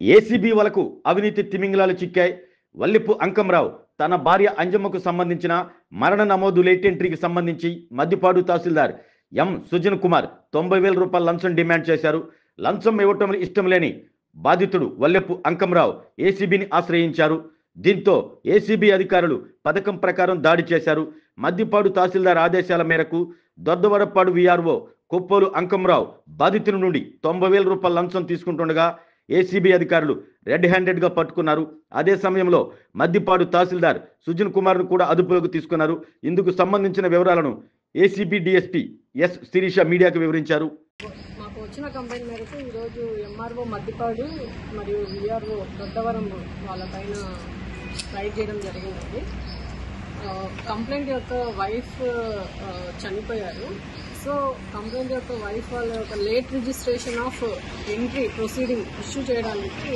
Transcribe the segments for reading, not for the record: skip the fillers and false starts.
ACB వలకు అవినీతి తిమింగలాలు చిక్కాయి. వల్లిపు అంకంరావు తన భార్య అంజమ్మకు సంబంధించిన మరణ నమోదు లేట్ ఎంట్రీకి సంబంధించి మద్దిపాడు తహసీల్దార్ ఎం సుజన్ కుమార్ 90,000 రూపాయల లంచం డిమాండ్ చేశారు. లంచం ఇవ్వటం ఇష్టం లేని బాధితుడు వల్లెపు అంకంరావు ఏసీబీని ఆశ్రయించారు. దీంతో ఏసీబీ అధికారులు పథకం ప్రకారం దాడి చేశారు. మద్దిపాడు తహసీల్దార్ ఆదేశాల మేరకు దొద్దవరపాడు వీఆర్ఓ కొప్పోలు అంకంరావు బాధితుల నుండి 90,000 రూపాయల లంచం తీసుకుంటుండగా ఏసీబీ అధికారులు రెడ్ హ్యాండెడ్ గా పట్టుకున్నారు. అదే సమయంలో మద్దిపాడు తహసీల్దార్ సుజన్ కుమార్ ను కూడా అదుపులోకి తీసుకున్నారు. ఇందుకు సంబంధించిన వివరాలను ఏసీబీ డీఎస్పీ ఎస్ శిరీష మీడియాకు వివరించారు. మాకు వచ్చిన కంప్లైంట్ మేరకు ఈరోజు ఎంఆర్ఓ మద్దిపాడు మరియు వీఆర్ఓ దొద్దవరం వాళ్ళపైన రైడ్ చేయడం జరిగిందండి. కంప్లైంట్ యొక్క వైఫ్ చనిపోయారు. సో కంప్లైంట్ యొక్క వైఫ్ వాళ్ళ యొక్క late registration of entry proceeding issue చేయడానికి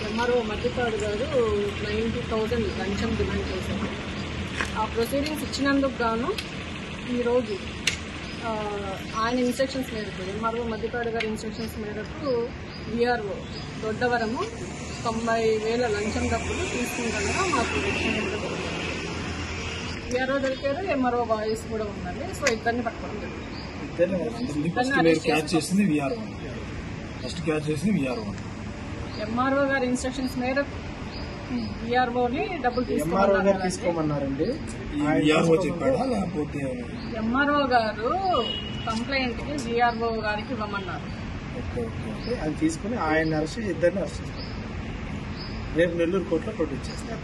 ఎంఆర్ఓ మద్దిపాడు గారు 90,000 లంచం డిమాండ్ చేశారు. ఆ ప్రొసీడింగ్స్ ఇచ్చినందుకు గాను ఈరోజు ఆయన ఇన్స్ట్రక్షన్స్ మేరకు ఎంఆర్ఓ మద్దిపాడు గారి ఇన్స్ట్రక్షన్స్ మేరకు వీఆర్ఓ దొడ్డవరము 90,000 లంచం డబ్బులు తీసుకుంటుండగా మాకు వీఆర్ఓ దొరికారు, ఎంఆర్ఓ వాయిస్ కూడా ఉందండి. సో ఇద్దరిని పట్టుకోవడం జరిగింది. ఎంఆర్ఓ గారి ఇన్స్ట్రక్షన్స్ మేరకు వీఆర్ఓని డబ్బులు తీసుకోమన్నారండి. ఎంఆర్ఓ గారు కంప్లైంట్ కి వీఆర్ఓ గారికి ఇవ్వమన్నారు. అది తీసుకుని ఆయన అరెస్ట్ ఇద్దరిని అరెస్ట్ చేస్తారు. రేపు నెల్లూరు కోర్టులో ప్రొడ్యూస్ చేస్తారు.